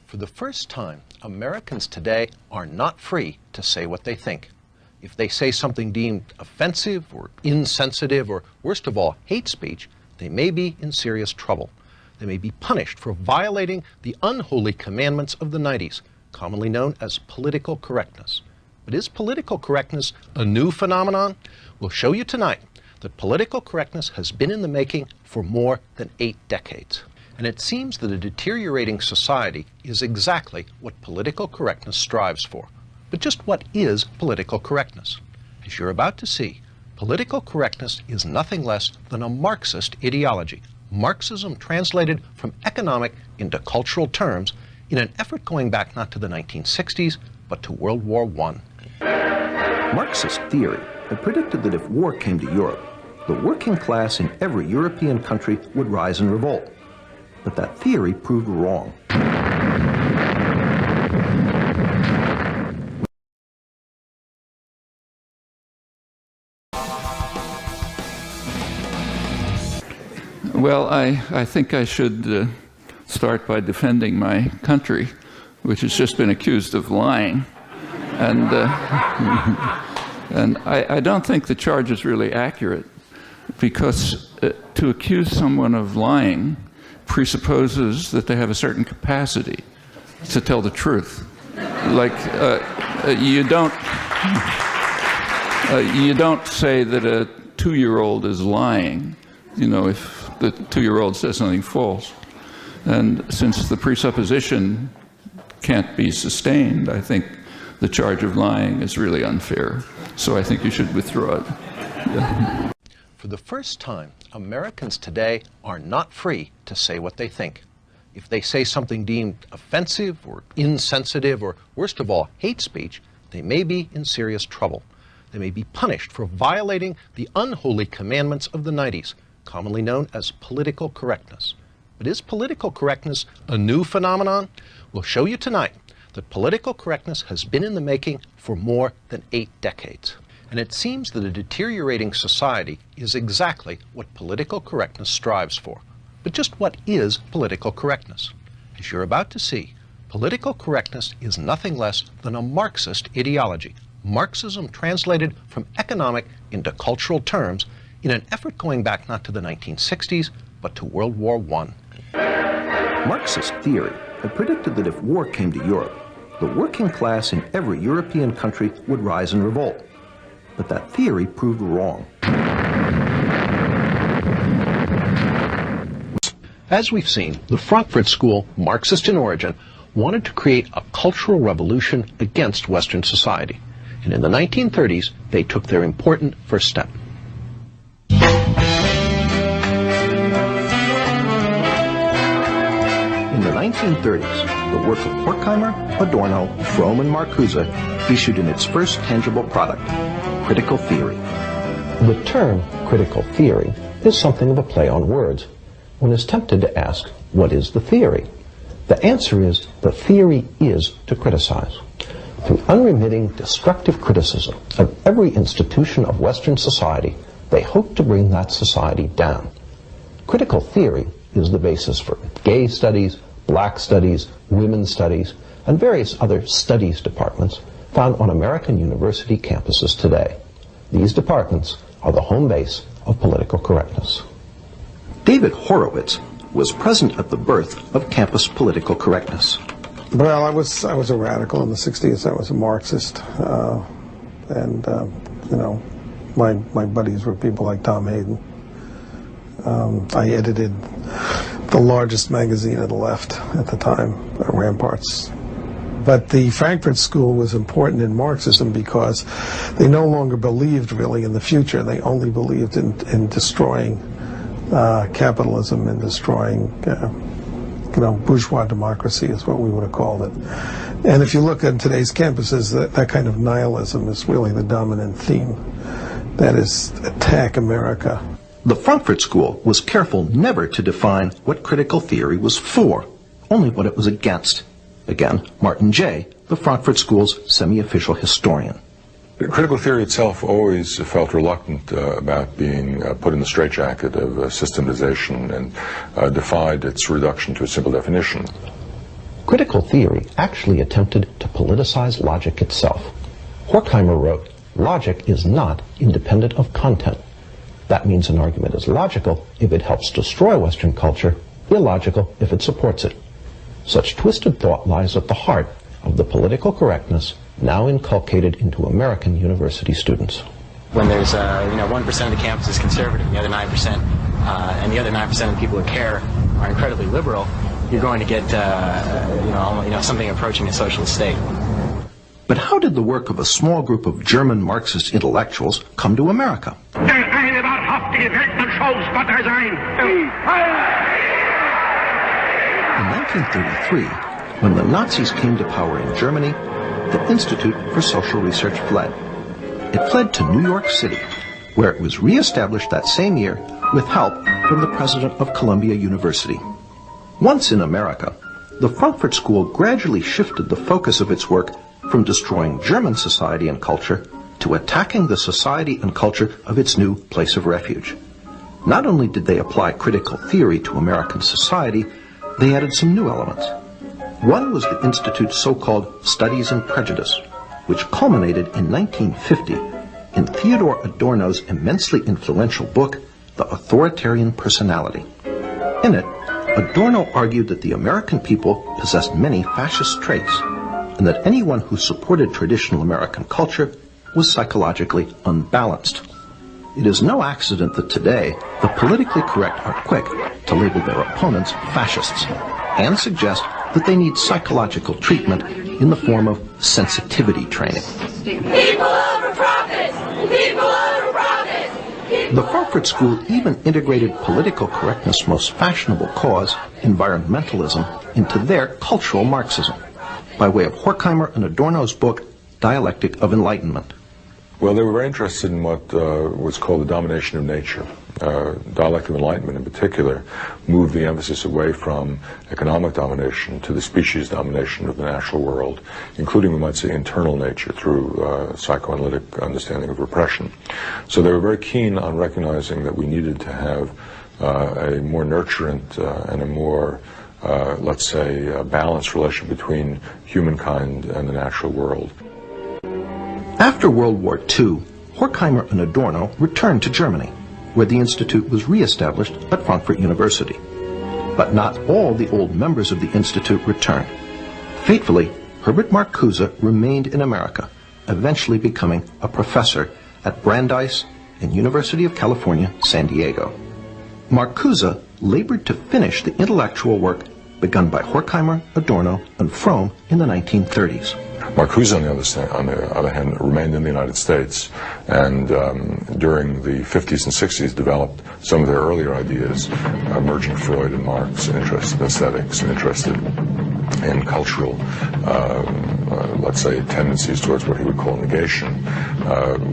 For the first time, Americans today are not free to say what they think. If they say something deemed offensive or insensitive or, worst of all, hate speech, they may be in serious trouble. They may be punished for violating the unholy commandments of the 90s, commonly known as political correctness. But is political correctness a new phenomenon? We'll show you tonight that political correctness has been in the making for more than 8 decades. And it seems that a deteriorating society is exactly what political correctness strives for. But just what is political correctness? As you're about to see, political correctness is nothing less than a Marxist ideology. Marxism translated from economic into cultural terms in an effort going back not to the 1960s, but to World War I. Marxist theory had predicted that if war came to Europe, the working class in every European country would rise in revolt. But that theory proved wrong. Well, I think I should start by defending my country, which has just been accused of lying. And, and I don't think the charge is really accurate, because to accuse someone of lying presupposes that they have a certain capacity to tell the truth. Like, you don't say that a 2-year-old is lying, you know, if the 2-year-old says something false. And since the presupposition can't be sustained, I think the charge of lying is really unfair. So I think you should withdraw it. Yeah. For the first time, Americans today are not free to say what they think. If they say something deemed offensive or insensitive or, worst of all, hate speech, they may be in serious trouble. They may be punished for violating the unholy commandments of the 90s, commonly known as political correctness. But is political correctness a new phenomenon? We'll show you tonight that political correctness has been in the making for more than 8 decades. And it seems that a deteriorating society is exactly what political correctness strives for. But just what is political correctness? As you're about to see, political correctness is nothing less than a Marxist ideology. Marxism translated from economic into cultural terms in an effort going back not to the 1960s, but to World War I. Marxist theory had predicted that if war came to Europe, the working class in every European country would rise in revolt. But that theory proved wrong. As we've seen, the Frankfurt School, Marxist in origin, wanted to create a cultural revolution against Western society. And in the 1930s, they took their important first step. In the 1930s, the work of Horkheimer, Adorno, Fromm, and Marcuse issued in its first tangible product, critical theory. The term critical theory is something of a play on words. One is tempted to ask, what is the theory? The answer is, the theory is to criticize. Through unremitting, destructive criticism of every institution of Western society, they hope to bring that society down. Critical theory is the basis for gay studies, black studies, women's studies, and various other studies departments found on American university campuses today. These departments are the home base of political correctness. David Horowitz was present at the birth of campus political correctness. Well, I was a radical in the 60s. I was a Marxist, you know, my buddies were people like Tom Hayden. I edited the largest magazine of the left at the time, Ramparts. But the Frankfurt School was important in Marxism because they no longer believed really in the future. They only believed in destroying capitalism and destroying, you know, bourgeois democracy is what we would have called it. And if you look at today's campuses, that kind of nihilism is really the dominant theme. That is, attack America. The Frankfurt School was careful never to define what critical theory was for, only what it was against. Again, Martin Jay, the Frankfurt School's semi-official historian. Critical theory itself always felt reluctant about being put in the straitjacket of systematization and defied its reduction to a simple definition. Critical theory actually attempted to politicize logic itself. Horkheimer wrote, "Logic is not independent of content. That means an argument is logical if it helps destroy Western culture, illogical if it supports it." Such twisted thought lies at the heart of the political correctness now inculcated into American university students. When there's 1% of the campus is conservative, and the other 9%, and the other 9% of the people who care are incredibly liberal, you're going to get something approaching a socialist state. But how did the work of a small group of German Marxist intellectuals come to America? In 1933, when the Nazis came to power in Germany, the Institute for Social Research fled. It fled to New York City, where it was re-established that same year with help from the president of Columbia University. Once in America, the Frankfurt School gradually shifted the focus of its work from destroying German society and culture to attacking the society and culture of its new place of refuge. Not only did they apply critical theory to American society, they added some new elements. One was the Institute's so-called Studies in Prejudice, which culminated in 1950 in Theodore Adorno's immensely influential book, The Authoritarian Personality. In it, Adorno argued that the American people possessed many fascist traits, and that anyone who supported traditional American culture was psychologically unbalanced. It is no accident that today, the politically correct are quick to label their opponents fascists, and suggest that they need psychological treatment in the form of sensitivity training. People over profits! People over profits! The Frankfurt School even integrated political correctness' most fashionable cause, environmentalism, into their cultural Marxism, by way of Horkheimer and Adorno's book, Dialectic of Enlightenment. Well, they were very interested in what was called the domination of nature. Dialectic of Enlightenment in particular moved the emphasis away from economic domination to the species domination of the natural world, including, we might say, internal nature through psychoanalytic understanding of repression. So they were very keen on recognizing that we needed to have a more nurturant and a more, let's say, balanced relation between humankind and the natural world. After World War II, Horkheimer and Adorno returned to Germany, where the Institute was re-established at Frankfurt University. But not all the old members of the Institute returned. Fatefully, Herbert Marcuse remained in America, eventually becoming a professor at Brandeis and University of California, San Diego. Marcuse labored to finish the intellectual work begun by Horkheimer, Adorno, and Fromm in the 1930s. Marcuse, on the other hand, remained in the United States, and during the 50s and 60s developed some of their earlier ideas, merging Freud and Marx, interested in aesthetics, and interested in cultural, let's say, tendencies towards what he would call negation,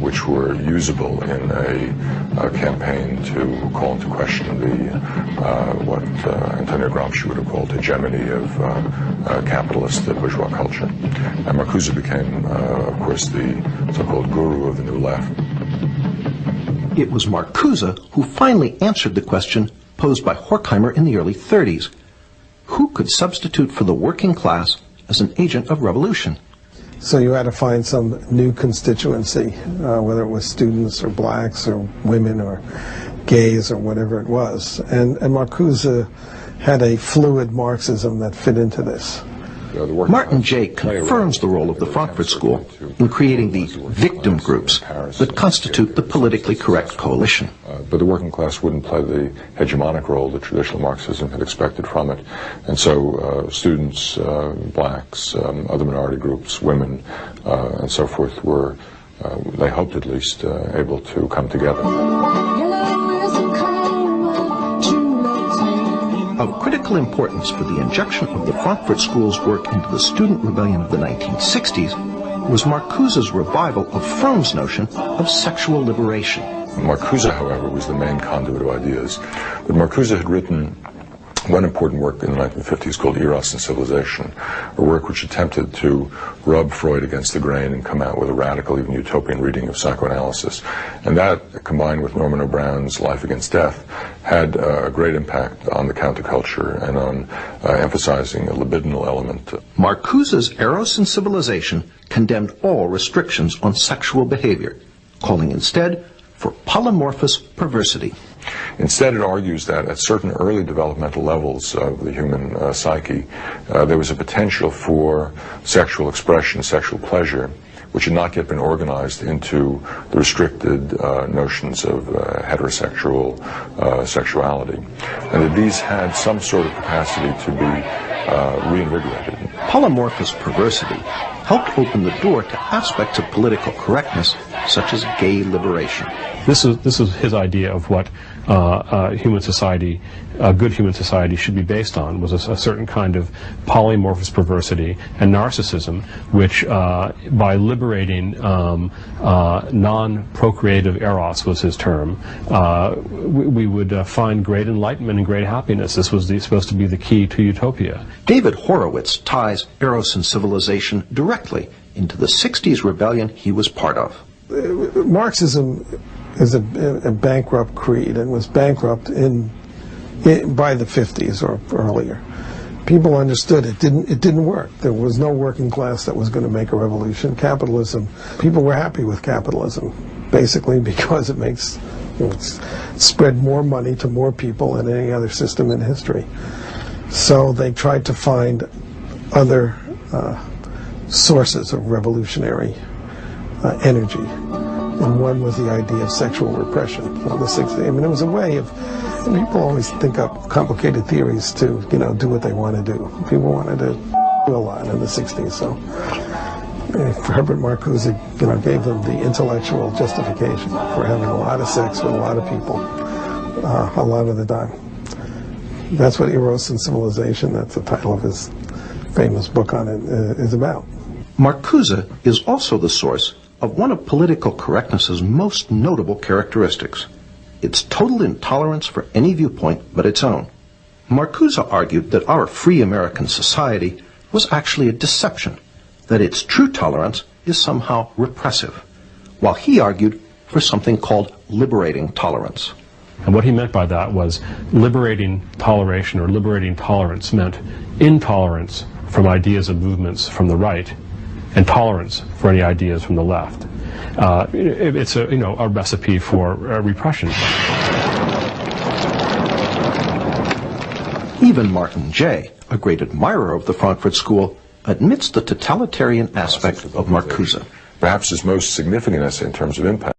which were usable in a campaign to call into question the what Antonio Gramsci would have called hegemony of capitalist bourgeois culture. And Marcuse became, of course, the so-called guru of the New Left. It was Marcuse who finally answered the question posed by Horkheimer in the early 30s. Who could substitute for the working class as an agent of revolution? So you had to find some new constituency, whether it was students or blacks or women or gays or whatever it was. And Marcuse had a fluid Marxism that fit into this. Martin Jay confirms the role of the Frankfurt School in creating the victim groups that constitute the politically correct coalition. But the working class wouldn't play the hegemonic role that traditional Marxism had expected from it. And so students, blacks, other minority groups, women, and so forth were, they hoped at least, able to come together. Of critical importance for the injection of the Frankfurt School's work into the student rebellion of the 1960s was Marcuse's revival of Fromm's notion of sexual liberation. Marcuse, however, was the main conduit of ideas. But Marcuse had written one important work in the 1950s called Eros and Civilization, a work which attempted to rub Freud against the grain and come out with a radical, even utopian reading of psychoanalysis. And that, combined with Norman O'Brown's Life Against Death, had a great impact on the counterculture and on emphasizing a libidinal element. Marcuse's Eros and Civilization condemned all restrictions on sexual behavior, calling instead for polymorphous perversity. Instead, it argues that at certain early developmental levels of the human psyche, there was a potential for sexual expression, sexual pleasure, which had not yet been organized into the restricted notions of heterosexual sexuality, and that these had some sort of capacity to be reinvigorated. Polymorphous perversity helped open the door to aspects of political correctness, such as gay liberation. This is his idea of what human society, a good human society, should be based on, was a certain kind of polymorphous perversity and narcissism, which, by liberating non-procreative eros, was his term, we would find great enlightenment and great happiness. This was supposed to be the key to utopia. David Horowitz ties Eros and Civilization directly into the 60s rebellion he was part of. Marxism is a bankrupt creed and was bankrupt by the 50s or earlier. People understood it didn't work. There was no working class that was going to make a revolution. Capitalism, people were happy with capitalism, basically because it spread more money to more people than any other system in history. So they tried to find other sources of revolutionary energy, and one was the idea of sexual repression. Well, I mean, it was a way of, people always think up complicated theories to, do what they want to do. People wanted to do a lot in the 60s, so Herbert Marcuse, gave them the intellectual justification for having a lot of sex with a lot of people, a lot of the time. That's what Eros and Civilization, that's the title of his famous book on it, is about. Marcuse is also the source of one of political correctness's most notable characteristics, its total intolerance for any viewpoint but its own. Marcuse argued that our free American society was actually a deception, that its true tolerance is somehow repressive, while he argued for something called liberating tolerance. And what he meant by that was liberating toleration or liberating tolerance meant intolerance from ideas and movements from the right, and tolerance for any ideas from the left. It's a recipe for repression. Even Martin Jay, a great admirer of the Frankfurt School, admits the totalitarian aspect of Marcuse. Perhaps his most significant essay in terms of impact